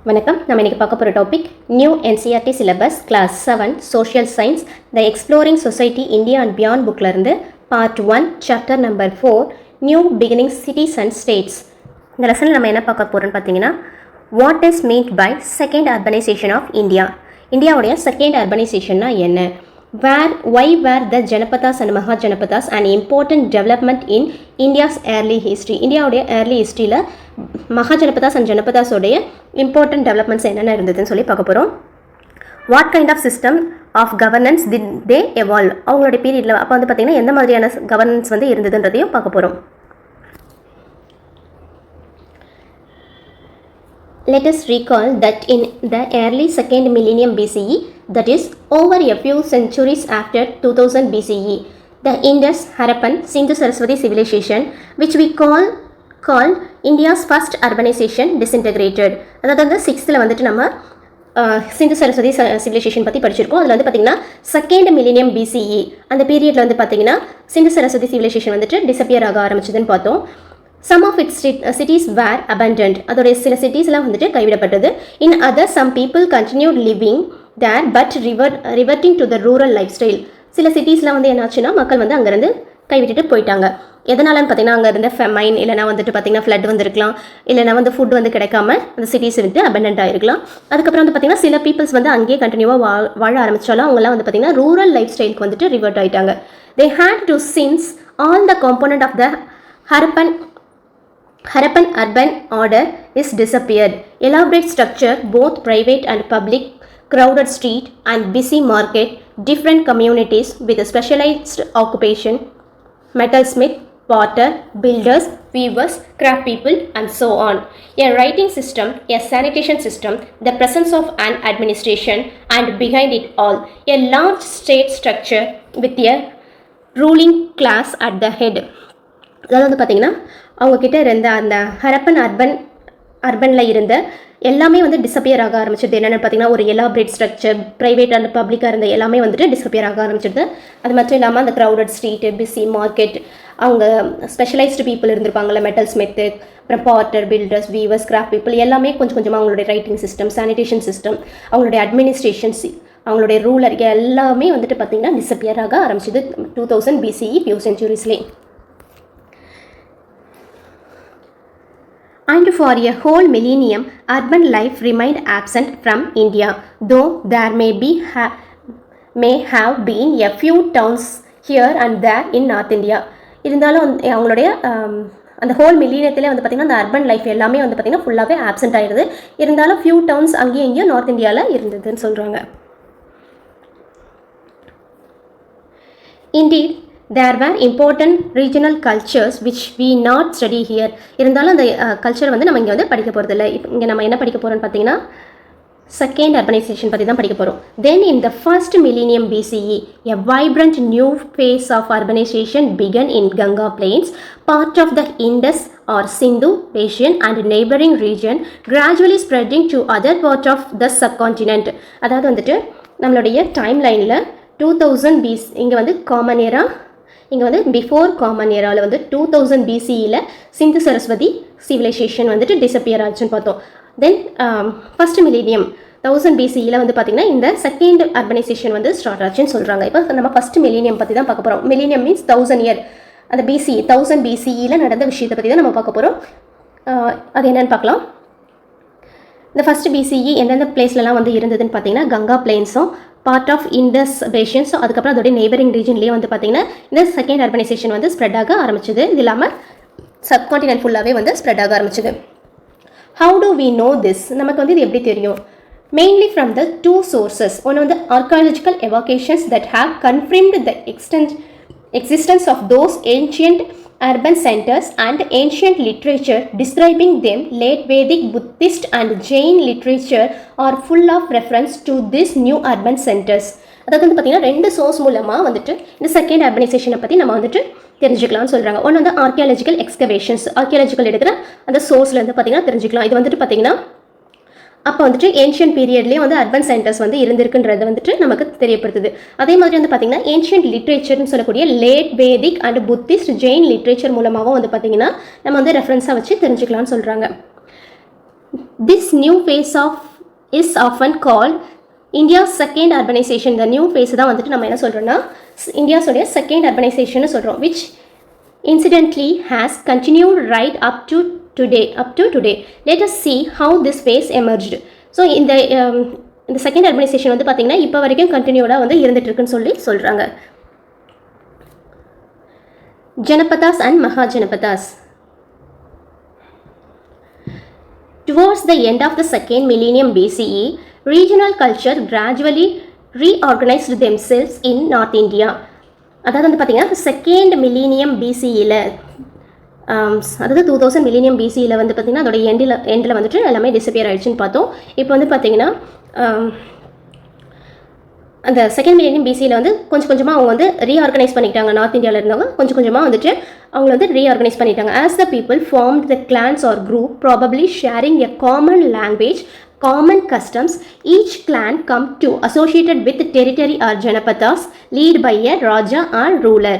வணக்கம். நம்ம இன்னைக்கு பார்க்க போகிற topic new NCERT syllabus class 7 social science the exploring society India and beyond புக்லேருந்து part 1 chapter number 4 new beginning cities and states. இந்த லெசனில் நம்ம என்ன பார்க்க போகிறோம்னு பார்த்தீங்கன்னா what is meant by second urbanisation of India. இந்தியாவுடைய செகண்ட் அர்பனைசேஷன்னா என்ன? Why were the Janapadas and Mahajanapadas an important development in India's early history? இந்தியாவுடைய early historyல Mahajanapadas and Janapadas உடைய important developments என்னென்ன இருந்ததுன்னு சொல்லி பார்க்க போகிறோம். What kind of system of governance did they evolve? அவங்களுடைய பீரியடில் அப்போ வந்து பார்த்திங்கன்னா எந்த மாதிரியான கவர்னன்ஸ் வந்து இருந்ததுன்றதையும் பார்க்க போகிறோம். Let us recall that in the early second millennium BCE, that is over a few centuries after 2000 BCE, the Indus, Harappan, Sindhu-Saraswati civilization, which we called India's first urbanization, disintegrated. அதாவது அந்த 6th வந்துட்டு நம்ம சிந்து Saraswati civilisation பற்றி படிச்சிருக்கோம். அதில் வந்து பார்த்திங்கன்னா second millennium BCE அந்த பீரியடில் வந்து பார்த்திங்கன்னா சிந்து சரஸ்வதி சிவிலைசேஷன் வந்துட்டு டிஸப்பியர் ஆக ஆரம்பிச்சதுன்னு பார்த்தோம். Some of its cities were abandoned. அதோடைய சில சிட்டிஸ்லாம் வந்துட்டு கைவிடப்பட்டது. In others, some people continued living there but reverting to the rural lifestyle. சில சிட்டிஸ்லாம் வந்து என்னாச்சுன்னா மக்கள் வந்து அங்கேருந்து கைவிட்டுட்டு போயிட்டாங்க. எதனாலன்னு பார்த்தீங்கன்னா அங்கே இருந்த ஃபெமைன் இல்லைனா வந்துட்டு பார்த்தீங்கன்னா ஃப்ளட் வந்துருக்கலாம், இல்லைனா வந்து ஃபுட் வந்து கிடைக்காம அந்த சிட்டிஸ் வந்துட்டு அபண்டன்ட் ஆகிருக்கலாம். அதுக்கப்புறம் வந்து பார்த்தீங்கன்னா சில பீப்புள்ஸ் வந்து அங்கேயே கண்டினியூவாக வாழ ஆரம்பித்தாலும் அவங்களாம் வந்து பார்த்தீங்கன்னா ரூரல் லைஃப் ஸ்டைலுக்கு வந்துட்டு ரிவர்ட் ஆகிட்டாங்க. They had to since all the component of the Harappan urban order is disappeared. Elaborate structure, both private and public, crowded street and busy market, different communities with a specialized occupation, metalsmith, potter, builders, weavers, craft people and so on. A writing system, a sanitation system, the presence of an administration and behind it all, a large state structure with a ruling class at the head. அதாவது வந்து பார்த்திங்கன்னா அவங்கக்கிட்ட இருந்த அந்த ஹரப்பன் அர்பனில் இருந்த எல்லாமே வந்து disappear ஆக ஆரம்பிச்சிது. என்னென்னு பார்த்தீங்கன்னா ஒரு எலாபரேட் ஸ்ட்ரக்சர், ப்ரைவேட் அண்ட் பப்ளிக்காக இருந்த எல்லாமே வந்துட்டு டிஸப்பியர் ஆக ஆரம்பிச்சிடுது. அது மட்டும் இல்லாமல் அந்த க்ரௌடட் ஸ்ட்ரீட்டு, பிஸி மார்க்கெட், அவங்க ஸ்பெஷலைஸ்டு பீப்புள் இருந்திருப்பாங்கள்ல, மெட்டல் ஸ்மித்து, அப்புறம் potter, builders, weavers, craft people எல்லாமே கொஞ்சம் கொஞ்சமாக அவங்களுடைய ரைட்டிங் சிஸ்டம், சானிடேஷன் சிஸ்டம், அவங்களுடைய அட்மினிஸ்ட்ரேஷன்ஸ், அவங்களுடைய ரூலர் எல்லாமே வந்துட்டு பார்த்திங்கன்னா டிஸப்பியர் ஆக ஆரம்பிச்சிது 2000 BCE ஃபியூ சென்ச்சுரிஸ்லேயே. And for a whole millennium, urban life remained absent from India, though there may have been a few towns here and there in North India. இருந்தாலும் அவங்களுடைய அந்த ஹோல் மில்லினியத்திலே வந்து பார்த்திங்கன்னா அந்த அர்பன் லைஃப் எல்லாமே வந்து பார்த்திங்கன்னா ஃபுல்லாகவே ஆப்சென்ட் ஆகிடுது. இருந்தாலும் ஃபியூ டவுன்ஸ் அங்கேயும் இங்கேயும் நார்த் இந்தியாவில் இருந்ததுன்னு சொல்கிறாங்க. Indeed, there were important regional cultures which we not study here. இருந்தாலும் அந்த கல்ச்சர் வந்து நம்ம இங்கே வந்து படிக்க போகிறதில்ல. இங்கே நம்ம என்ன படிக்க போகிறோம்னு பார்த்தீங்கன்னா செகண்ட் அர்பனைசேஷன் பற்றி தான் படிக்க போகிறோம். Then in the first millennium BCE, a vibrant new phase of urbanization began in Ganga Plains, part of the Indus or Sindhu Basin and neighboring region, gradually spreading to other part of the subcontinent. அதாவது வந்துட்டு நம்மளுடைய time லைனில் 2000 BC இங்கே வந்து common era, இங்கே வந்து before common ஏராவில் வந்து 2000 BCEயில் சிந்து Saraswati civilisation வந்துட்டு டிஸப்பியர் ஆச்சுன்னு பார்த்தோம். தென் ஃபஸ்ட் மில்லினியம் 1000 BCEயில் வந்து பார்த்திங்கன்னா இந்த செகண்ட் அர்பனைசேஷன் வந்து ஸ்டார்ட் ஆச்சுன்னு சொல்கிறாங்க. இப்போ நம்ம ஃபஸ்ட் மில்லினியம் பற்றி தான் பார்க்க போகிறோம். Millennium means 1000 year. அந்த BCE 1000 BCEயில் நடந்த விஷயத்தை பற்றி தான் நம்ம பார்க்க போகிறோம். அது என்னென்னு பார்க்கலாம். இந்த ஃபஸ்ட் BCE எந்தெந்த பிளேஸ்லலாம் வந்து இருந்ததுன்னு பார்த்தீங்கன்னா கங்கா பிளெயின்ஸும் பார்ட் ஆஃப் இண்டஸ் பேஷன்ஸ், அதுக்கப்புறம் அதோடைய நெய்பரிங் ரீஜன்லேயே வந்து பார்த்திங்கன்னா இந்த செகண்ட் அர்பனைசேஷன் வந்து ஸ்ப்ரெட் ஆக ஆரம்பிச்சது. இது இல்லாமல் சப்கான்டினென்ட் ஃபுல்லாகவே வந்து ஸ்ப்ரெட் ஆக ஆரம்பிச்சது. How do we know this? நமக்கு வந்து இது எப்படி தெரியும்? Mainly from the two sources. ஒன்று வந்து archaeological excavations that have confirmed the existence of those ancient urban centers and ancient literature describing them. Late Vedic, Buddhist and Jain literature are full of reference to these new urban centers. அதாவது வந்து பார்த்திங்கன்னா ரெண்டு source மூலமாக வந்துட்டு இந்த second அர்பனைசேஷனை பற்றி நம்ம வந்துட்டு தெரிஞ்சுக்கலாம்னு சொல்கிறாங்க. ஒன்று வந்து ஆர்கியாலஜிக்கல் எக்ஸ்கவேஷன்ஸ், ஆர்கியாலஜிக்கல் எடுக்கிற அந்த சோர்ஸ்லேருந்து பார்த்திங்கன்னா தெரிஞ்சுக்கலாம். இது வந்துட்டு பார்த்திங்கன்னா அப்போ வந்துட்டு ஏன்ஷியன்ட் பீரியட்லேயும் வந்து அர்பன் சென்டர்ஸ் வந்து இருந்திருக்குன்றது வந்துட்டு நமக்கு தெரியப்படுத்துது. அதே மாதிரி வந்து பார்த்திங்கன்னா ஏன்ஷியன்ட் லிட்ரேச்சர்னு சொல்லக்கூடிய late Vedic and Buddhist Jain literature மூலமாகவும் வந்து பார்த்திங்கன்னா நம்ம வந்து ரெஃபரன்ஸாக வச்சு தெரிஞ்சுக்கலாம்னு சொல்கிறாங்க. This new phase is often called India's second urbanization. The new phase தான் வந்துட்டு நம்ம என்ன சொல்கிறோன்னா இந்தியாஸோடைய செகண்ட் அர்பனைசேஷன் சொல்கிறோம், which incidentally has continued right up to today. Let us see how this phase emerged. So இந்த செகண்ட் அர்பனைசேஷன் வந்து பார்த்திங்கன்னா இப்போ வரைக்கும் கண்டினியூடாக வந்து இருந்துகிட்ருக்குன்னு சொல்கிறாங்க. Janapadas and Mahajanapadas. Towards the end of the second millennium BCE, regional culture gradually reorganized themselves in North India. அதாவது வந்து பார்த்திங்கன்னா செகண்ட் மில்லினியம் பிசியில், அதாவது 2000 மில்லினியம் பிசியில் வந்து பார்த்திங்கன்னா அதோட எண்டில் வந்துட்டு எல்லாமே டிஸப்பியர் ஆகிடுச்சின்னு பார்த்தோம். இப்போ வந்து பார்த்திங்கன்னா அந்த செகண்ட் மில்லினியம் பிசியில் வந்து கொஞ்சம் கொஞ்சமாக அவங்க வந்து ரீஆர்கனைஸ் பண்ணிக்கிட்டாங்க. நார்த் இந்தியாவில் இருந்தவங்க கொஞ்சம் கொஞ்சமாக வந்துட்டு அவங்க வந்து ரீஆர்கனைஸ் பண்ணிட்டாங்க. As the people formed the clans or group probably sharing a common language, common customs, each clan come to associated with territory or janapadas lead by a raja or ruler.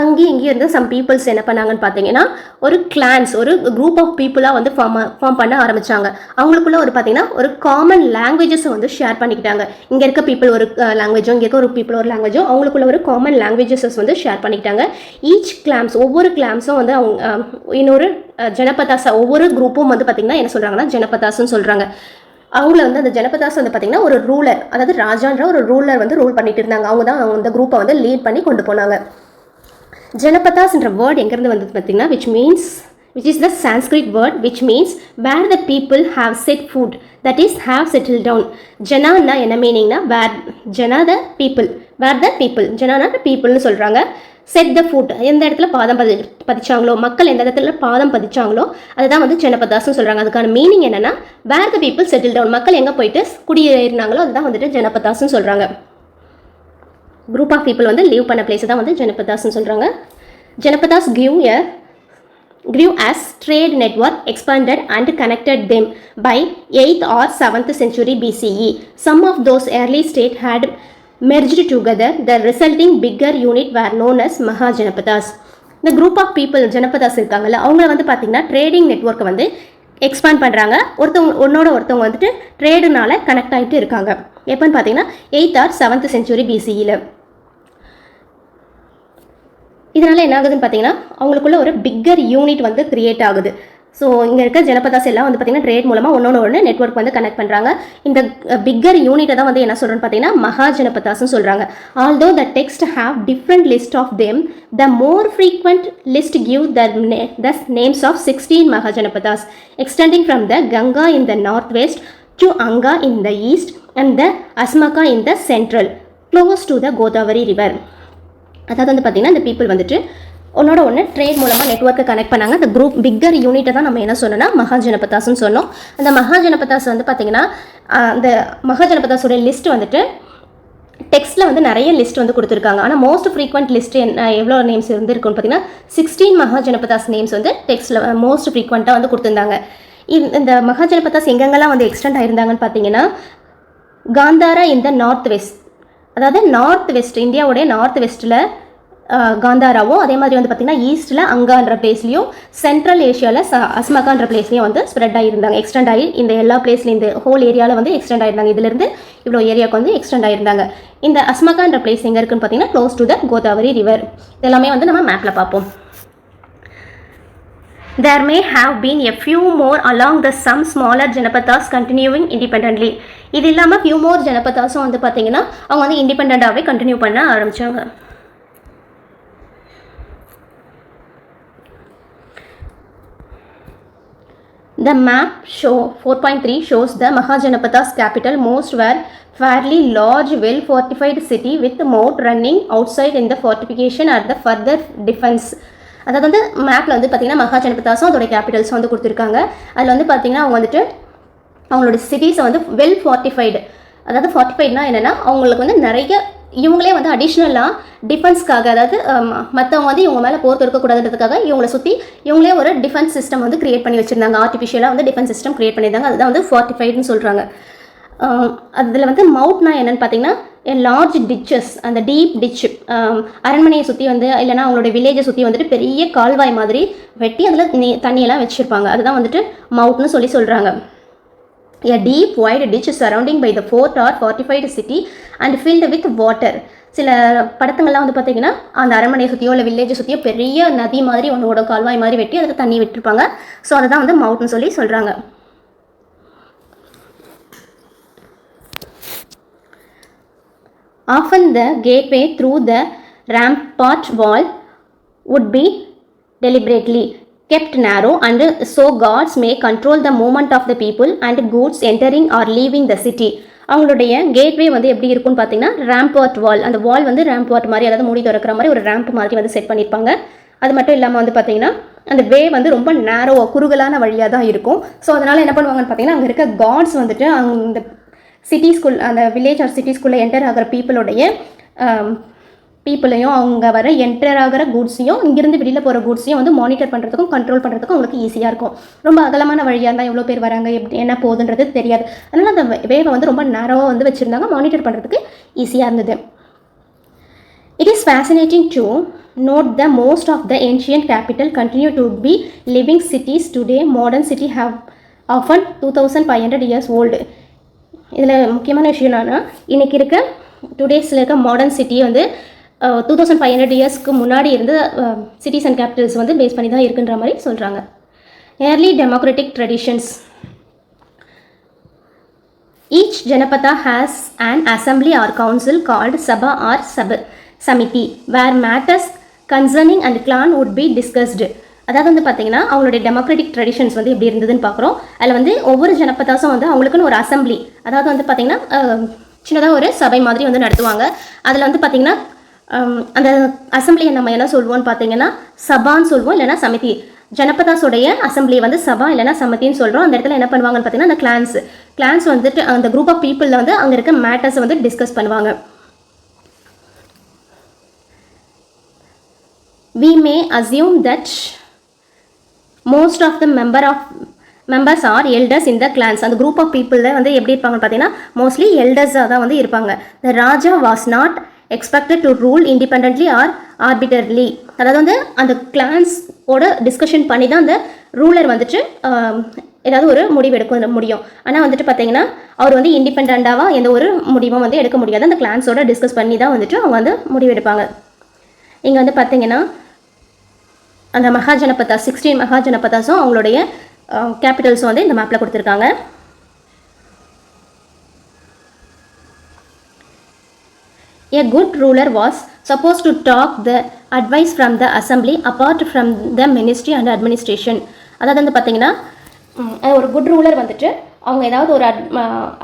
அங்கேயும் இங்கேயும் இருந்து some peoples என்ன பண்ணாங்கன்னு பார்த்தீங்கன்னா ஒரு glands, ஒரு group of பீப்புளாக வந்து form பண்ண ஆரம்பித்தாங்க. அவங்களுக்குள்ள ஒரு பார்த்தீங்கன்னா ஒரு காமன் லாங்குவேஜஸை வந்து ஷேர் பண்ணிக்கிட்டாங்க. இங்கே இருக்க பீப்புள் ஒரு லாங்குவேஜோ, இங்கே இருக்க ஒரு பீப்புள் ஒரு லாங்குவேஜோ, அவங்களுக்குள்ள ஒரு காமன் லாங்குவேஜஸஸ் வந்து ஷேர் பண்ணிக்கிட்டாங்க. ஈச் கிளாம்ஸ், ஒவ்வொரு கிளாம்ஸும் வந்து அவங்க இன்னொரு ஜனபதாஸா, ஒவ்வொரு குரூப்பும் வந்து பார்த்திங்கன்னா என்ன சொல்கிறாங்கன்னா ஜனபதாஸ்ன்னு சொல்கிறாங்க. அவங்கள வந்து அந்த ஜனபதாஸ் வந்து பார்த்திங்கன்னா ஒரு ரூலர், அதாவது ராஜான்ற ஒரு ரூலர் வந்து ரூல் பண்ணிட்டு இருந்தாங்க. அவங்க தான் அந்த குரூப்பை வந்து லீட் பண்ணி கொண்டு போனாங்க. ஜனபதாஸ்ன்ற வேர்ட் எங்கேருந்து வந்தது பார்த்திங்கன்னா which is the Sanskrit word which means where the people have set food, that is have settled down. ஜனான்னா என்ன மீனிங்னா where, Jana the people, where the people, ஜனானா the peopleன்னு சொல்கிறாங்க. செட் த ஃபுட், எந்த இடத்துல பாதம் பதிச்சாங்களோ, மக்கள் எந்த இடத்துல பாதம் பதிச்சாங்களோ அதுதான் வந்து ஜனபதாஸ்ன்னு சொல்கிறாங்க. அதுக்கான மீனிங் என்னென்னா வேர் த பீப்புள் செட்டில் டவுன், மக்கள் எங்கே போயிட்டு குடியேறினாங்களோ அதுதான் வந்துட்டு ஜனபதாஸ்ன்னு சொல்கிறாங்க. குரூப் ஆஃப் பீப்புள் வந்து லீவ் பண்ண பிளேஸ் தான் வந்து ஜனபதாஸ்ன்னு சொல்கிறாங்க. Janapadas grew as trade network expanded and connected them by 8th or 7th century BCE. Some of those early states had merged together. The resulting bigger unit were known as Mahajanapadas. இந்த group of people Janapadas இருக்காங்கல்ல, அவங்கள வந்து பார்த்திங்கன்னா trading நெட்ஒர்க்கை வந்து expand பண்ணுறாங்க. ஒருத்தவங்க வந்துட்டு ட்ரேடுனால connect ஆகிட்டு இருக்காங்க. எப்போன்னு பார்த்தீங்கன்னா 8th or 7th century BCEயில். இதனால் என்ன ஆகுதுன்னு பார்த்தீங்கன்னா அவங்களுக்குள்ள ஒரு பிக்கர் யூனிட் வந்து கிரியேட் ஆகுது. ஸோ இங்கே இருக்க ஜனபதாஸ் எல்லாம் வந்து பார்த்திங்கன்னா ட்ரேட் மூலமாக ஒன்று நெட்ஒர்க் வந்து கனெக்ட் பண்ணுறாங்க. இந்த பிக்கர் யூனிட்டை தான் வந்து என்ன சொல்கிறேன்னு பார்த்தீங்கன்னா மகாஜனபதாஸ்ன்னு சொல்கிறாங்க. Although the text have different list of them, the more frequent list give the names of 16 Mahajanapadas extending from the Ganga in the north west to Anga in the east and the Asmaka in the central close to the Godavari river. அதாவது வந்து பார்த்திங்கன்னா இந்த people வந்துட்டு ஒன்று trade மூலமாக நெட்ஒர்க்கை connect பண்ணாங்க. அந்த group bigger யூனிட்டை தான் நம்ம என்ன சொன்னோம்னா மகாஜனபதாஸ்ன்னு சொன்னோம். அந்த மகாஜனபதாஸ் வந்து பார்த்திங்கன்னா அந்த மகாஜனபதாஸோட லிஸ்ட் வந்துட்டு டெக்ஸ்ட்டில் வந்து நிறைய லிஸ்ட் வந்து கொடுத்துருக்காங்க. ஆனால் மோஸ்ட் ஃப்ரீக்வெண்ட் லிஸ்ட் எவ்வளோ நேம்ஸ் இருந்துருக்குன்னு பார்த்தீங்கன்னா 16 மகாஜனபதாஸ் நேம்ஸ் வந்து டெக்ஸ்ட்டில் மோஸ்ட் ஃப்ரீக்வெண்ட்டாக வந்து கொடுத்துருந்தாங்க. இந்த மகாஜனபதாஸ் எங்கெங்கெல்லாம் வந்து எக்ஸ்டெண்ட் ஆகிருந்தாங்கன்னு பார்த்தீங்கன்னா காந்தாரா இன் த நார்த் வெஸ்ட், அதாவது நார்த் வெஸ்ட், இந்தியாவுடைய நார்த் வெஸ்ட்டில் காந்தாராவும், அதே மாதிரி வந்து பார்த்திங்கன்னா ஈஸ்ட்டில் அங்கான்ற பிளேஸ்லையும், சென்ட்ரல் ஏஷியாவில் அஸ்மகான்ற பிளேஸ்லையும் வந்து ஸ்ப்ரெட் ஆகியிருந்தாங்க. எக்ஸ்டெண்ட் ஆகி இந்த எல்லா பிளேஸ்லையும் இந்த ஹோல் ஏரியாவில் வந்து எக்ஸ்டெண்ட் ஆகிருந்தாங்க. இதிலிருந்து இவ்வளோ ஏரியாவுக்கு வந்து எக்ஸ்டெண்ட் ஆகிருந்தாங்க. இந்த அஸ்மகான்ற பிளேஸ் எங்கே இருக்குன்னு பார்த்தீங்கன்னா close to the Godavari river. இதெல்லாமே வந்து நம்ம மேப்பில் பார்ப்போம். There may have been a few more along the some smaller janapadas continuing independently. இது இல்லாமல் few more ஜனபதாஸும் வந்து பார்த்தீங்கன்னா அவங்க வந்து இண்டிபெண்ட்டாகவே கண்டினியூ பண்ண ஆரம்பித்தாங்க. The map 4.3 shows the Mahajanapadas capital. Most were fairly large, well-fortified city with moat running outside in the fortification at the further defense. அதாவது வந்து மேப்பில் வந்து பார்த்திங்கன்னா மகாஜனபதாஸும் அதோட கேபிட்டல்ஸும் வந்து கொடுத்துருக்காங்க. அதில் வந்து பார்த்திங்கன்னா அவங்க வந்துட்டு அவங்களோட சிட்டிஸை வந்து வெல் ஃபார்ட்டிஃபைடு, அதாவது ஃபார்ட்டிஃபைட்னா என்னென்னா அவங்களுக்கு வந்து நிறைய இவங்களே வந்து அடிஷ்னலாக டிஃபென்ஸ்க்காக, அதாவது மற்றவங்க வந்து இவங்க மேலே போர் இருக்கக்கூடாதுன்றதுக்காக இவங்களை சுற்றி இவங்களே ஒரு டிஃபென்ஸ் சிஸ்டம் வந்து கிரியேட் பண்ணி வச்சுருந்தாங்க. ஆர்டிஃபிஷியலாக வந்து டிஃபென்ஸ் சிஸ்டம் கிரியேட் பண்ணியிருந்தாங்க. அதுதான் வந்து ஃபார்ட்டிஃபைடுன்னு சொல்கிறாங்க. அதில் வந்து மவுட்னா என்னென்னு பார்த்தீங்கன்னா லார்ஜ் டிச்சஸ், அந்த டீப் டிச், அரண்மனையை சுற்றி வந்து இல்லைனா அவங்களோட வில்லேஜை சுற்றி வந்துட்டு பெரிய கால்வாய் மாதிரி வெட்டி அதில் தண்ணியெல்லாம் வச்சுருப்பாங்க. அதுதான் வந்துட்டு மவுட்னு சொல்கிறாங்க. A deep wide ditch surrounding by the fort or fortified city and filled with water. சில படத்துங்கள்லாம் வந்து பார்த்தீங்கன்னா அந்த அரண்மனையை சுற்றியோ இல்லை வில்லேஜை சுற்றியோ பெரிய நதி மாதிரி ஒன்றோட கால்வாய் மாதிரி வெட்டி அதுக்கு தண்ணி விட்டுருப்பாங்க. ஸோ அதை தான் வந்து மவுட்னு சொல்லி சொல்கிறாங்க. Often the gateway through the rampart wall would be deliberately kept narrow and so guards may control the movement of the people and goods entering or leaving the city. அவங்களுடைய கேட்வே வந்து எப்படி இருக்கும்னு பார்த்தீங்கன்னா ரேம்பார்ட் வால், அந்த வால் வந்து ரேம்பார்ட் மாதிரி, அதாவது மூடி திறக்கிற மாதிரி ஒரு ரேம்ப் மாதிரி வந்து செட் பண்ணியிருப்பாங்க. அது மட்டும் இல்லாமல் வந்து பார்த்தீங்கன்னா அந்த வே வந்து ரொம்ப நேரோவாக குறுகலான வழியாக தான் இருக்கும். ஸோ அதனால் என்ன பண்ணுவாங்கன்னு பார்த்தீங்கன்னா அங்கே இருக்க காட்ஸ் வந்துட்டு அந்த சிட்டிஸ்குள் அந்த வில்லேஜ் ஆர் சிட்டிஸ்குள்ளே என்டர் ஆகிற பீப்புளையும் அவங்க வர என்டர் ஆகிற கூட்ஸையும் இங்கேருந்து வெளியில் போகிற கூட்ஸையும் வந்து மானிட்டர் பண்ணுறதுக்கும் கண்ட்ரோல் பண்ணுறதுக்கும் உங்களுக்கு ஈஸியாக இருக்கும். ரொம்ப அகலமான வழியாக இருந்தால் எவ்வளோ பேர் வராங்க, எப்படி என்ன போகுதுன்றது தெரியாது. அதனால் அந்த வேவை வந்து ரொம்ப நேரோவாக வந்து வச்சுருந்தாங்க, மானிட்டர் பண்ணுறதுக்கு ஈஸியாக இருந்தது. It is fascinating to note the most of the ancient capital continue to be living cities today. Modern city have often 2500 years old. இதில் முக்கியமான விஷயம் என்னன்னா இன்றைக்கி இருக்க டுடேஸில் இருக்க மாடர்ன் சிட்டி வந்து 2500 இயர்ஸ்க்கு முன்னாடி இருந்த சிட்டிஸ் அண்ட் கேபிட்டல்ஸ் வந்து பேஸ் பண்ணி தான் இருக்குன்ற மாதிரி சொல்கிறாங்க. Early democratic traditions. Each janapada has an assembly or council called sabha or samiti where matters concerning and clan would be discussed. அதாவது வந்து பார்த்திங்கன்னா அவங்களுடைய டெமோக்ராட்டிக் ட்ரெடிஷன்ஸ் வந்து எப்படி இருந்ததுன்னு பார்க்குறோம். அதில் வந்து ஒவ்வொரு ஜனபதாஸும் வந்து அவங்களுக்குன்னு ஒரு அசம்பிளி, அதாவது வந்து பார்த்திங்கன்னா சின்னதாக ஒரு சபை மாதிரி வந்து நடத்துவாங்க. அதில் வந்து பார்த்திங்கன்னா அந்த அசம்பிளியை நம்ம என்ன சொல்லுவோம்னு பார்த்தீங்கன்னா சபான்னு சொல்லுவோம், இல்லைனா சமிதி. ஜனபதாஸோடைய அசம்பிளியை வந்து சபா இல்லைனா சமிதின்னு சொல்கிறோம். அந்த இடத்துல என்ன பண்ணுவாங்கன்னு பார்த்தீங்கன்னா அந்த கிளான்ஸ் வந்துட்டு அந்த குரூப் ஆஃப் பீப்புளில் வந்து அங்கே இருக்க மேட்டர்ஸை வந்து டிஸ்கஸ் பண்ணுவாங்க. We may assume that most of the members are elders in the clans. அந்த group of people வந்து எப்படி இருப்பாங்கன்னு பார்த்தீங்கன்னா மோஸ்ட்லி எல்டர்ஸாக தான் வந்து இருப்பாங்க. The Raja was not expected to rule independently or arbitrarily. அதாவது வந்து அந்த கிளான்ஸோட டிஸ்கஷன் பண்ணி தான் அந்த ரூலர் வந்துட்டு ஏதாவது ஒரு முடிவு எடுக்க முடியும். ஆனால் வந்துட்டு பார்த்தீங்கன்னா அவர் வந்து இண்டிபெண்ட்டாக எந்த ஒரு முடிவும் வந்து எடுக்க முடியாது. அந்த கிளான்ஸோட டிஸ்கஸ் பண்ணி தான் வந்துட்டு அவங்க வந்து முடிவு எடுப்பாங்க. இங்கே வந்து பார்த்தீங்கன்னா அந்த மகாஜனபதா 16 மகாஜனபதாஸும் அவங்களுடைய கேபிட்டல்ஸும் வந்து இந்த மேப்பில் கொடுத்துருக்காங்க. A good ruler was supposed to talk the advice from the assembly apart from the ministry and administration. அதாவது வந்து பார்த்தீங்கன்னா ஒரு குட் ரூலர் வந்துட்டு அவங்க ஏதாவது ஒரு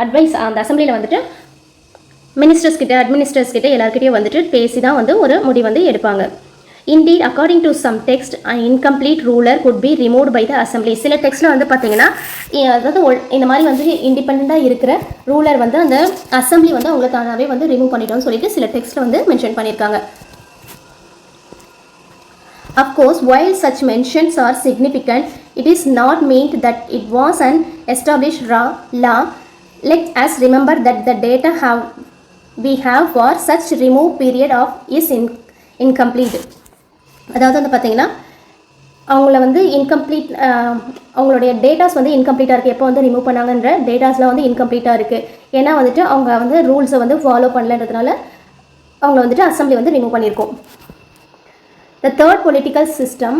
அட்வைஸ் அந்த அசம்பிளியில் வந்துட்டு அட்மினிஸ்ட்ரேட்டர்ஸ் கிட்ட எல்லாருக்கிட்டையும் வந்துட்டு பேசி தான் வந்து ஒரு முடிவு வந்து எடுப்பாங்க. Indeed, according to some text, an incomplete ruler could be removed by the assembly. சில டெக்ஸ்ட்டில் வந்து பார்த்தீங்கன்னா அதாவது இந்த மாதிரி வந்து இண்டிபெண்ட்டாக இருக்கிற ரூலர் வந்து அந்த அசம்பிளி வந்து அவங்களை தானாகவே வந்து ரிமூவ் பண்ணிட்டோம்னு சொல்லிட்டு சில டெக்ஸ்ட்டில் வந்து மென்ஷன் பண்ணியிருக்காங்க. Of course, while such mentions are significant, it is not meant that it was an established law. Let us remember that the data we have for such remove period is incomplete. அதாவது வந்து பார்த்தீங்கன்னா அவங்கள வந்து incomplete அவங்களுடைய datas வந்து இன்கம்ப்ளீட்டாக இருக்குது. எப்போ வந்து ரிமூவ் பண்ணாங்கன்ற டேட்டாஸ்லாம் வந்து இன்கம்ப்ளீட்டாக இருக்குது. ஏன்னா வந்துட்டு அவங்க வந்து ரூல்ஸை வந்து ஃபாலோ பண்ணலன்றதுனால அவங்கள வந்துட்டு அசம்பிளி வந்து ரிமூவ் பண்ணியிருக்கோம். The third political system,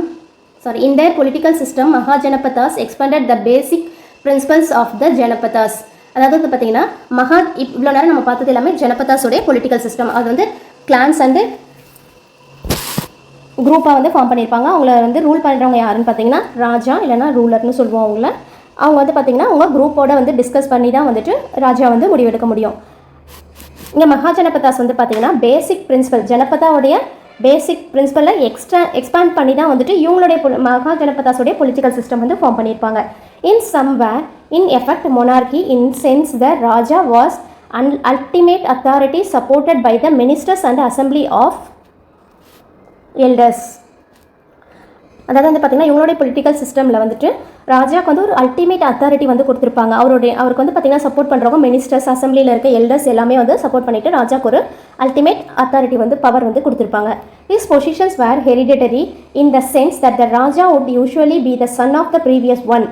in their political system, Mahajanapathas expanded the basic principles of the Janapathas. அதாவது வந்து பார்த்தீங்கன்னா இவ்வளோ நேரம் நம்ம பார்த்தது எல்லாமே ஜனபதாஸோடைய பொலிட்டிக்கல் சிஸ்டம். அது வந்து கிளான்ஸ் அண்டு குரூப்பாக வந்து ஃபார்ம் பண்ணியிருப்பாங்க. அவங்கள வந்து ரூல் பண்ணுறவங்க யாருன்னு பார்த்தீங்கன்னா ராஜா இல்லைனா ரூலர்னு சொல்லுவோம் அவங்கள. அவங்க வந்து பார்த்திங்கன்னா அவங்க குரூப்போட வந்து டிஸ்கஸ் பண்ணி தான் வந்துட்டு ராஜா வந்து முடிவெடுக்க முடியும். இங்கே மகாஜனபதாஸ் வந்து பார்த்திங்கன்னா பேசிக் பிரின்சிபல் ஜனபதாவுடைய பேசிக் பிரின்சிபலை எக்ஸ்பேண்ட் பண்ணி தான் வந்துட்டு இவங்களுடைய மகாஜனபதாஸோடைய பொலிட்டிக்கல் சிஸ்டம் வந்து ஃபார்ம் பண்ணியிருப்பாங்க. இன் somewhere in effect monarchy in sense the Raja was ultimate authority supported by the ministers and assembly of elders. அதாவது வந்து பார்த்திங்கன்னா இவங்களுடைய பொலிட்டிக்கல் சிஸ்டமில் வந்துட்டு ராஜாவுக்கு வந்து ஒரு அல்டிமேட் அத்தாரிட்டி வந்து கொடுத்துருப்பாங்க. அவருக்கு வந்து பார்த்திங்கன்னா சப்போர்ட் பண்ணுறவங்க மினிஸ்டர்ஸ், அசம்பிளியில் இருக்க எல்டர்ஸ் எல்லாமே வந்து சப்போர்ட் பண்ணிவிட்டு ராஜாவுக்கு ஒரு அல்டிமேட் அத்தாரிட்டி வந்து பவர் வந்து கொடுத்துருப்பாங்க. These positions were hereditary in the sense that the Raja would usually be the son of the previous one.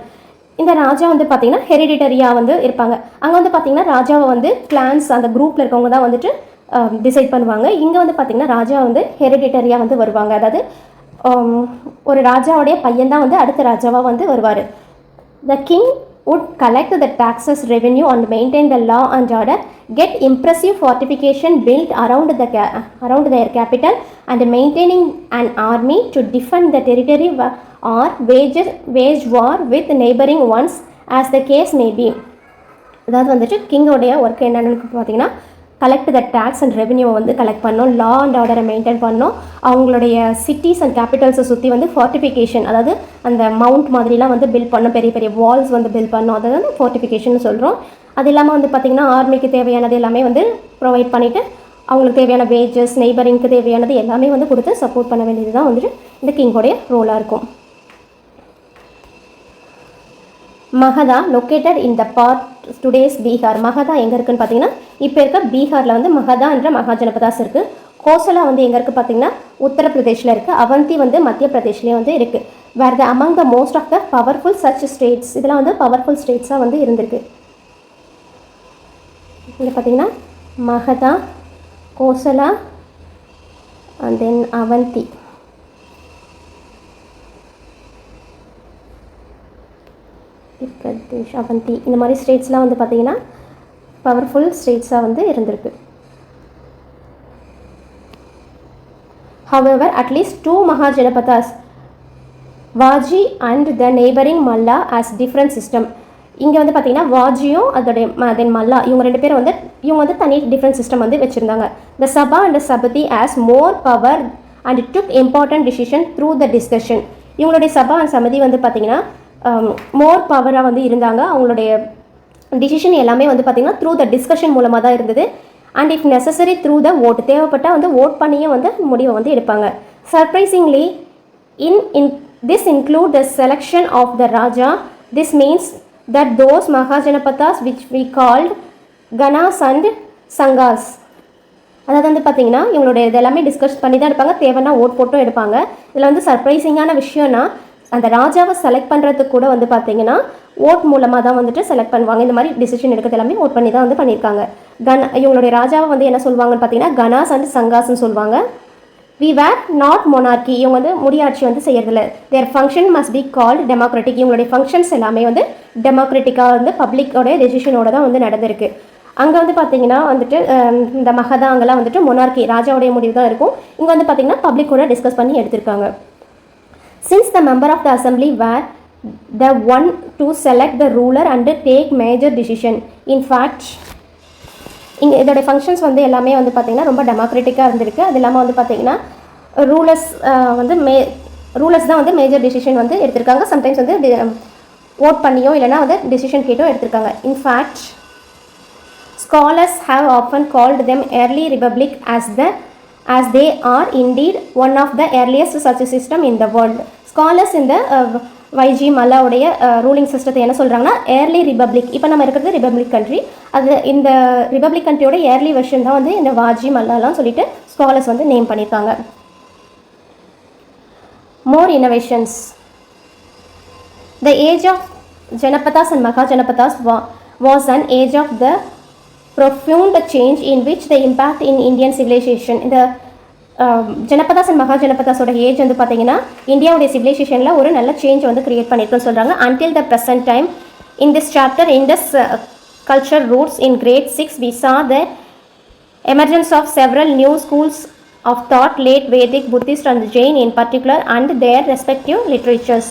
இந்த ராஜா வந்து பார்த்திங்கன்னா ஹெரிடிட்டரியாக வந்து இருப்பாங்க. அங்கே வந்து பார்த்திங்கன்னா ராஜாவை வந்து கிளான்ஸ் அந்த குரூப்பில் இருக்கவங்க தான் வந்துட்டு டிசைட் பண்ணுவாங்க. இங்கே வந்து பார்த்திங்கன்னா ராஜா வந்து ஹெரிடிட்டரியாக வந்து வருவாங்க. அதாவது ஒரு ராஜாவுடைய பையன் தான் வந்து அடுத்த ராஜாவாக வந்து வருவார். The king would collect the taxes revenue and maintain the law and order, get impressive fortification built around their capital and maintaining an army to defend the territory or wage war with neighboring ones as the case may be. அதாவது வந்துட்டு கிங்கோடைய work என்னென்னு பார்த்தீங்கன்னா collect the tax and ரெவென்யூவை வந்து collect பண்ணோம், law and ஆர்டரை maintain பண்ணோம், அவங்களுடைய cities and கேபிட்டல்ஸை சுற்றி வந்து ஃபார்ட்டிஃபிகேஷன் அதாவது அந்த மவுண்ட் மாதிரிலாம் வந்து பில்ட் பண்ணோம், பெரிய பெரிய வால்ஸ் வந்து பில்ட் பண்ணோம், அதை வந்து ஃபார்ட்டிஃபிகேஷன் சொல்கிறோம். அது இல்லாமல் வந்து பார்த்திங்கன்னா ஆர்மிக்கு தேவையானது எல்லாமே வந்து ப்ரொவைட் பண்ணிவிட்டு அவங்களுக்கு தேவையான வேஜஸ், நெய்பரிங்க்கு தேவையானது எல்லாமே வந்து கொடுத்து சப்போர்ட் பண்ண வேண்டியது தான் வந்துட்டு இந்த கிங்கோடைய ரோலாக இருக்கும். Magadha located in the part today's Bihar. Magadha எங்கே இருக்குதுன்னு பார்த்தீங்கன்னா இப்போ இருக்க பீகாரில் வந்து மகதா என்ற மகாஜனபதாஸ் இருக்குது. கோசலா வந்து எங்கே இருக்குது பார்த்தீங்கன்னா உத்தரப்பிரதேஷில் இருக்குது. அவந்தி வந்து மத்திய பிரதேஷ்லேயே வந்து இருக்குது. Where the among the most of the powerful such states. இதெல்லாம் வந்து பவர்ஃபுல் ஸ்டேட்ஸாக வந்து இருந்திருக்கு. இங்கே பார்த்தீங்கன்னா மகதா, கோசலா அண்ட் தென் அவந்தி. பிரதேஷ், அவந்தி இந்த மாதிரி ஸ்டேட்ஸ்லாம் வந்து பார்த்திங்கன்னா பவர்ஃபுல் ஸ்டேட்ஸாக வந்து இருந்திருக்கு. However, at least 2 Mahajanapadas, Vaji and the neighboring Malla as different system. இங்கே வந்து பார்த்திங்கன்னா வாஜியும் அதோடைய தென் மல்லா இவங்க ரெண்டு பேரும் வந்து தனி டிஃப்ரெண்ட் சிஸ்டம் வந்து வச்சுருந்தாங்க. The sabha and samiti has more power and took important decision through the discussion. இவங்களுடைய சபா அண்ட் சமதி வந்து பார்த்திங்கன்னா மோர் பவராக வந்து இருந்தாங்க. அவங்களுடைய டிசிஷன் எல்லாமே வந்து பார்த்திங்கன்னா த்ரூ த டிஸ்கஷன் மூலமாக தான் இருந்தது. And if necessary through the vote, தேவைப்பட்டால் வந்து ஓட் பண்ணியும் வந்து முடிவை வந்து எடுப்பாங்க. Surprisingly in this include the selection of the raja. This means that those Mahajanapadas which we called ganas and sanghas. அதாவது வந்து பார்த்திங்கன்னா இவங்களுடைய இதெல்லாமே டிஸ்கஸ் பண்ணி தான் எடுப்பாங்க, தேவைன்னா ஓட் போட்டும் எடுப்பாங்க. இதில் வந்து சர்ப்ரைசிங்கான விஷயம்னா அந்த ராஜாவை செலக்ட் பண்ணுறதுக்கு கூட வந்து பார்த்திங்கன்னா ஓட் மூலமாக தான் வந்துட்டு செலக்ட் பண்ணுவாங்க. இந்த மாதிரி டிசிஷன் எடுக்கிறது எல்லாமே ஓட் பண்ணி தான் வந்து பண்ணியிருக்காங்க. இவங்களுடைய ராஜாவை வந்து என்ன சொல்லுவாங்கன்னு பார்த்தீங்கன்னா கனாஸ் அண்ட் சங்காஸ்ன்னு சொல்லுவாங்க. வி வேர் நாட் மொனார்கி, இவங்க வந்து முடியாட்சி வந்து செய்யறதில்ல. Their function must be called democratic. இவங்களுடைய ஃபங்க்ஷன்ஸ் எல்லாமே வந்து டெமோக்ராட்டிக்காக வந்து பப்ளிக்கோட டெசிஷனோட தான் வந்து நடந்திருக்கு. அங்கே வந்து பார்த்திங்கன்னா வந்துட்டு இந்த மகதா அங்கெல்லாம் வந்துட்டு மொனார்கி ராஜாவுடைய முடிவு தான் இருக்கும். இங்கே வந்து பார்த்திங்கன்னா பப்ளிக்கோட டிஸ்கஸ் பண்ணி எடுத்திருக்காங்க. Since the member of the assembly were the one to select the ruler and take major decision. In fact, இங்கே இதோட ஃபங்க்ஷன்ஸ் வந்து எல்லாமே வந்து பார்த்திங்கன்னா ரொம்ப டெமோக்ராட்டிக்காக இருந்திருக்கு. அது இல்லாமல் வந்து பார்த்திங்கன்னா ரூலர்ஸ் தான் வந்து மேஜர் டிசிஷன் வந்து எடுத்திருக்காங்க. சம்டைம்ஸ் வந்து ஓட் பண்ணியோ இல்லைனா வந்து டிசிஷன் கேட்டோ எடுத்திருக்காங்க. In fact scholars have often called them early republic as they are indeed one of the earliest such system in the world. Scholars இந்த வைஜி மல்லாவுடைய ரூலிங் சிஸ்டத்தை என்ன சொல்கிறாங்கன்னா ஏர்லி ரிபப்ளிக். இப்போ நம்ம இருக்கிறது ரிபப்ளிக் கண்ட்ரி, அது இந்த ரிபப்ளிக் கண்ட்ரியோட ஏர்லி வெர்ஷன் தான் வந்து இந்த வாஜி மல்லாலாம் சொல்லிட்டு ஸ்காலர்ஸ் வந்து நேம் பண்ணியிருக்காங்க. More innovations. The age of Janapadas and Mahajanapadas was an age of the profound change in which the impact in Indian civilization. இந்த ஜனபதாஸ் அண்ட் மகாஜனபதாஸோட ஏஜ் வந்து பார்த்தீங்கன்னா இந்தியாவுடைய சிவிலைசேஷனில் ஒரு நல்ல சேஞ்ச் வந்து கிரியேட் பண்ணியிருக்குன்னு சொல்கிறாங்க. Until the present time in this chapter Indus culture roots in grade 6 we saw the emergence of several new schools of thought, late Vedic, Buddhist and Jain in particular and their respective literatures.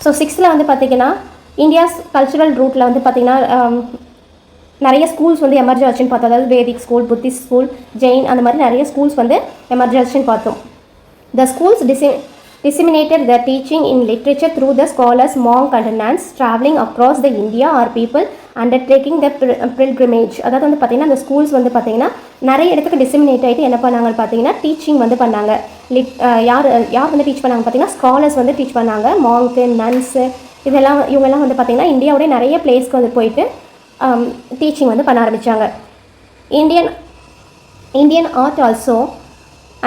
So 6th வந்து பார்த்திங்கன்னா India's cultural ரூட்டில் வந்து பார்த்திங்கன்னா நிறைய schools வந்து emerge ஆச்சுன்னு பார்த்தோம். அதாவது வேதிக் ஸ்கூல், புத்திஸ்ட் ஸ்கூல், ஜெயின் அந்த மாதிரி நிறைய ஸ்கூல்ஸ் வந்து எமர்ஜ் ஆச்சுன்னு பார்த்தோம். த schools disseminated the teaching in literature through the scholars, monk and nuns traveling across the India or people undertaking the pilgrimage. அதாவது வந்து பார்த்திங்கன்னா அந்த ஸ்கூல்ஸ் வந்து பார்த்திங்கன்னா நிறைய இடத்துக்கு டிசமினேட் ஆகிட்டு என்ன பண்ணாங்கன்னு பார்த்தீங்கன்னா டீச்சிங் வந்து பண்ணாங்க. யார் வந்து டீச் பண்ணாங்க பார்த்தீங்கன்னா ஸ்காலர்ஸ் வந்து டீச் பண்ணாங்க. மாங்க்கு, நன்ஸு இவங்கெல்லாம் வந்து பார்த்திங்கன்னா இந்தியாவுடைய நிறைய பிளேஸ்க்கு வந்து போயிட்டு டீச்சிங் வந்து பண்ண ஆரம்பித்தாங்க. Indian art also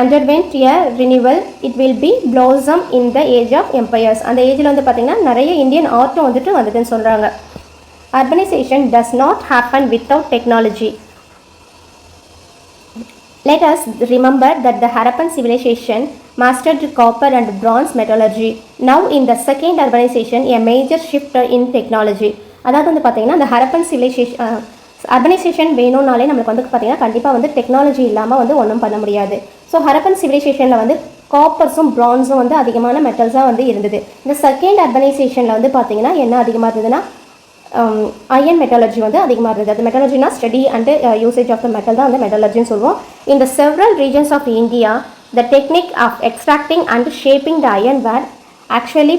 underwent a renewal, it will be blossom in the age of empires. அந்த ஏஜில் வந்து பார்த்திங்கன்னா நிறைய இந்தியன் ஆர்ட்டும் வந்ததுன்னு சொல்கிறாங்க. Urbanization does not happen without technology. Let us remember that the Harappan civilization mastered copper and bronze metallurgy. Now in the second urbanization, a major shift in technology. அதாவது வந்து பார்த்திங்கன்னா அந்த ஹரப்பன் அர்பனைசேஷன் வேணும்னாலே நம்மளுக்கு வந்து பார்த்திங்கன்னா கண்டிப்பாக வந்து டெக்னாலஜி இல்லாமல் வந்து ஒன்றும் பண்ண முடியாது. ஸோ ஹரப்பன் சிவிலைசேஷனில் வந்து காப்பர்ஸும் பிரான்ஸும் வந்து அதிகமான மெட்டல்ஸாக வந்து இருந்தது. இந்த செகண்ட் அர்பனைசேஷனில் வந்து பார்த்திங்கன்னா என்ன அதிகமாக இருந்ததுன்னா அயன் மெட்டாலஜி வந்து அதிகமாக இருந்தது. அது மெட்டாலஜினா study and usage of the metal தான் வந்து மெட்டாலஜின்னு சொல்லுவோம். இந்த several regions of India the technique of extracting and shaping the iron were actually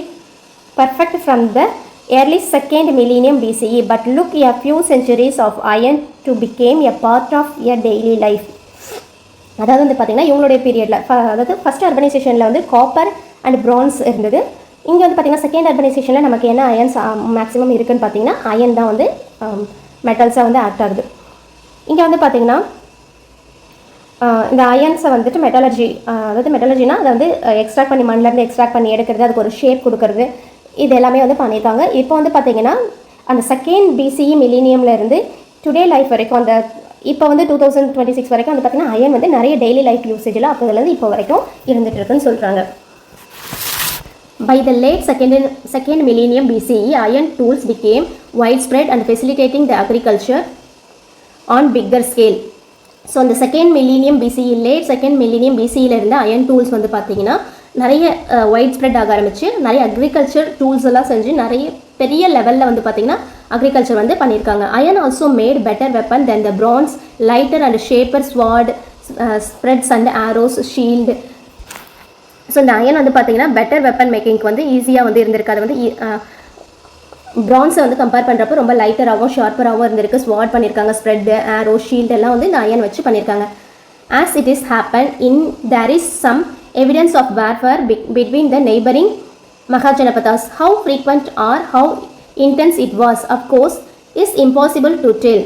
perfect from the early second millennium BCE, but look a few centuries of iron to became a part of your daily life. அதாவது வந்து பார்த்திங்கன்னா இவங்களுடைய பீரியடில் அதாவது first அர்பனைசேஷனில் வந்து copper and France இருந்தது. இங்கே வந்து பார்த்திங்கன்னா செகண்ட் அர்பனைசேஷனில் நமக்கு என்ன அயன்ஸ் மேக்ஸிமம் இருக்குதுன்னு பார்த்திங்கன்னா அயன் தான் வந்து மெட்டல்ஸாக வந்து ஆக்ட் ஆகுது. இங்கே வந்து பார்த்திங்கன்னா இந்த அயன்ஸை வந்துட்டு மெட்டாலஜி, அதாவது மெட்டாலஜினா அதை வந்து எக்ஸ்ட்ராக்ட் பண்ணி மண்ணிலேருந்து எக்ஸ்ட்ராக்ட் பண்ணி எடுக்கிறது, அதுக்கு ஒரு ஷேப் கொடுக்கறது, இது எல்லாமே வந்து பண்ணியிருக்காங்க. இப்போ வந்து பார்த்திங்கன்னா அந்த செகண்ட் பிசிஇ மில்லினியம்லேருந்து டுடே லைஃப் வரைக்கும் அந்த இப்போ வந்து 2026 வரைக்கும் வந்து பார்த்திங்கன்னா அயன் வந்து நிறைய டெய்லி லைஃப் யூசேஜில் அப்போதுலேருந்து இப்போ வரைக்கும் இருந்துகிட்ருக்குன்னு சொல்கிறாங்க. By the late second millennium BCE, iron tools became widespread and facilitating the agriculture on bigger scale. So அந்த second millennium BCE, late second millennium பிசிஇல இருந்து அயன் டூல்ஸ் வந்து பார்த்திங்கன்னா நிறைய வைட் ஸ்ப்ரெட் ஆக ஆரம்பிச்சு, நிறைய அக்ரிகல்ச்சர் டூல்ஸ் எல்லாம் செஞ்சு நிறைய பெரிய லெவலில் வந்து பார்த்திங்கன்னா அக்ரிகல்ச்சர் வந்து பண்ணியிருக்காங்க. Iron also made better weapon than the bronze, lighter and sharper sword, spears and arrows, shield. So இந்த அயன் வந்து பார்த்திங்கன்னா பெட்டர் வெப்பன் மேக்கிங்க்கு வந்து ஈஸியாக வந்து இருந்திருக்கு. அது வந்து பிரான்ஸை வந்து கம்பேர் பண்ணுறப்போ ரொம்ப லைட்டராகவும் ஷார்ப்பராகவும் இருந்திருக்கு. ஸ்வாட் பண்ணியிருக்காங்க, ஸ்ப்ரெட்டு, ஆரோ, ஷீல்டு எல்லாம் வந்து இந்த அயன் வச்சு பண்ணியிருக்காங்க. As it is happen in there is some evidence of warfare between the neighboring Mahajanapadas. How frequent or how intense it was, of course, is impossible to tell.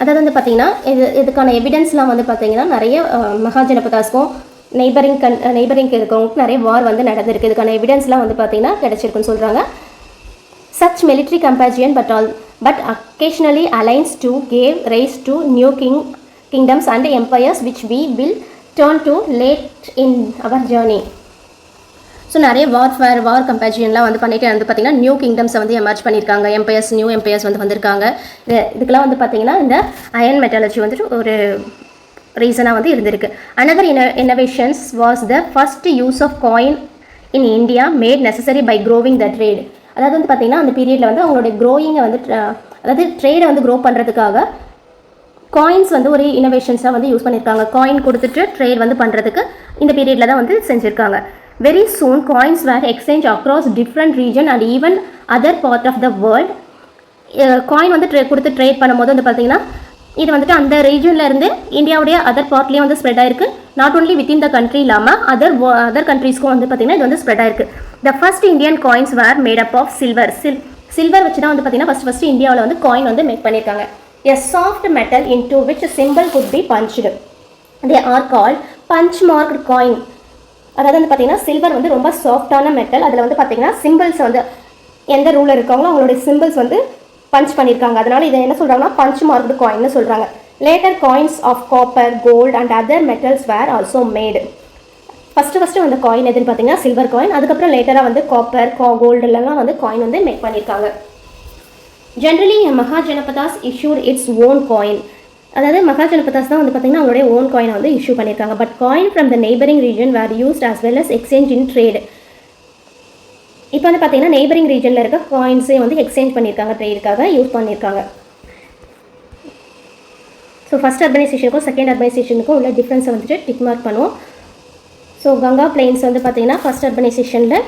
அதாவது வந்து பார்த்திங்கன்னா இதுக்கான எவிடன்ஸ்லாம் வந்து பார்த்திங்கன்னா நிறைய மகாஜனபதாஸ்க்கும் நெய்பரிங்க்கு இருக்கிறவங்களுக்கு நிறைய வார் வந்து நடந்திருக்கு. இதுக்கான எவிடன்ஸ்லாம் வந்து பார்த்திங்கன்னா கிடச்சிருக்குன்னு சொல்கிறாங்க. Such military companion but occasionally alliance to gave rise to new kingdoms and empires which we will turn to late in our journey. So நிறைய வார் கம்பேரிஷன்லாம் வந்து பண்ணிட்டு வந்து பார்த்திங்கன்னா நியூ கிங்டம்ஸை வந்து எமர்ஜ் பண்ணியிருக்காங்க. நியூ எம்பையர்ஸ் வந்து வந்திருக்காங்க. இதுக்கெல்லாம் வந்து பார்த்திங்கன்னா இந்த அயன் மெட்டாலஜி வந்துட்டு ஒரு ரீசனாக வந்து இருந்திருக்கு. another innovations was the first use of coin in India made necessary by growing the trade. அதாவது வந்து பார்த்திங்கன்னா அந்த பீரியடில் வந்து அவங்களுடைய க்ரோயிங்கை வந்து அதாவது ட்ரேடை வந்து க்ரோ பண்ணுறதுக்காக காயின்ஸ் வந்து ஒரு இனோவேஷன்ஸாக வந்து யூஸ் பண்ணியிருக்காங்க. காயின் கொடுத்துட்டு ட்ரேட் வந்து பண்ணுறதுக்கு இந்த பீரியடில் தான் வந்து செஞ்சுருக்காங்க. Very soon coins were exchange across different region and even other part of the world. Coin வந்து கொடுத்து ட்ரேட் பண்ணும்போது வந்து பார்த்திங்கன்னா இது வந்துட்டு அந்த ரீஜனில் இருந்து இந்தியாவுடைய அதர் பார்ட்லேயும் வந்து ஸ்ப்ரெட் ஆயிருக்கு. Not only within the country இல்லாமல் அதர் கண்ட்ரீஸ்க்கும் வந்து பார்த்திங்கன்னா இது வந்து ஸ்ப்ரெட் ஆயிருக்கு. The first Indian coins were made up of silver வச்சு தான் வந்து பார்த்திங்கன்னா ஃபஸ்ட்டு இந்தியாவில் வந்து காயின் வந்து மேக் பண்ணியிருக்காங்க. A soft metal into which a symbol could be punched. They are called punch marked coin. அதாவது வந்து பார்த்திங்கன்னா சில்வர் வந்து ரொம்ப சாஃப்டான மெட்டல். அதில் வந்து பார்த்திங்கன்னா சிம்பிள்ஸ் வந்து எந்த ரூலில் இருக்காங்களோ அவங்களுடைய சிம்பிள்ஸ் வந்து பஞ்ச் பண்ணியிருக்காங்க. அதனால் இதை என்ன சொல்கிறாங்கன்னா பஞ்ச் மார்க்டு காயின்னு சொல்கிறாங்க. Later coins of copper, gold and other metals were also made. First வந்து காயின் எதுன்னு பார்த்தீங்கன்னா சில்வர் காயின். அதுக்கப்புறம் லேட்டராக வந்து காப்பர், கோல்டுலாம் வந்து காயின் வந்து மேக் பண்ணியிருக்காங்க. Generally, Mahajanapadas issued its own coin. அதாவது மகாஜனபதாஸ் தான் வந்து பார்த்திங்கன்னா அவங்களுடைய ஓன் காயினை வந்து இஷ்யூ பண்ணியிருக்காங்க. But coin from the neighbouring region were used as well as exchange in trade. இப்போ வந்து பார்த்திங்கன்னா நெய்பரிங் ரீஜனில் இருக்க காயின்ஸே வந்து எக்ஸ்சேஞ்ச் பண்ணியிருக்காங்க, ட்ரேடுக்காக யூஸ் பண்ணியிருக்காங்க. ஸோ ஃபஸ்ட் அர்பனைசேஷனுக்கும் செகண்ட் அர்பனைசேஷனுக்கும் உள்ள டிஃப்ரென்ஸை வந்துட்டு டிக் மார்க் பண்ணுவோம். ஸோ கங்கா பிளைன்ஸ் வந்து பார்த்திங்கன்னா ஃபஸ்ட் அர்பனைசேஷனில்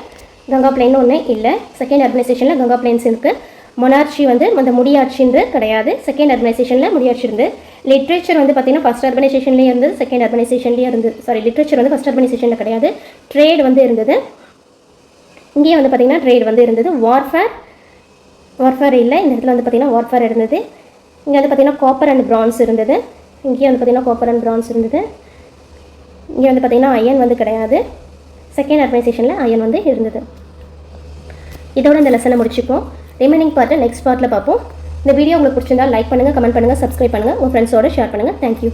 கங்கா பிளைன் ஒன்று இல்லை. செகண்ட் அர்பனைசேஷனில் கங்கா பிளைன்ஸ் இருக்குது. மொனார்ச்சி வந்து அந்த முடியாட்சின்றது கிடையாது. செகண்ட் அர்பனைசேஷனில் முடியாட்சி இருந்து. லிட்ரேச்சர் வந்து பார்த்திங்கன்னா ஃபஸ்ட் அர்பனைசேஷன்லேயே இருந்து, செகண்ட் அர்பனைசேஷன்லேயே இருந்து. லிட்ரேச்சர் வந்து ஃபஸ்ட் அர்பனைசேஷனில் கிடையாது. ட்ரேட் வந்து இருந்தது. இங்கேயே வந்து பார்த்திங்கன்னா ட்ரேட் வந்து இருந்தது. வார்ஃபேர் இல்லை. இந்த இடத்துல வந்து பார்த்திங்கன்னா வார்ஃபேர் இருந்தது. இங்கே வந்து பார்த்திங்கன்னா காப்பர் அண்ட் பிரான்ஸ் இருந்தது. இங்கேயும் வந்து பார்த்திங்கன்னா காப்பர் அண்ட் பிரான்ஸ் இருந்தது. இங்கே வந்து பார்த்திங்கன்னா அயன் வந்து கிடையாது. செகண்ட் அர்பனைசேஷனில் அயன் வந்து இருந்தது. இதோட இந்த லெசனை முடிச்சுப்போம். ரிமைனிங் பார்ட்டு நெக்ஸ்ட் பார்ட்டில் பார்ப்போம். இந்த வீடியோ உங்களுக்கு பிடிச்சிருந்தால் லைக் பண்ணுங்கள், கமெண்ட் பண்ணுங்கள், சப்ஸ்கிரைப் பண்ணுங்கள், உங்கள் ஃப்ரெண்ட்ஸோடு ஷேர் பண்ணுங்கள். தேங்க்யூ.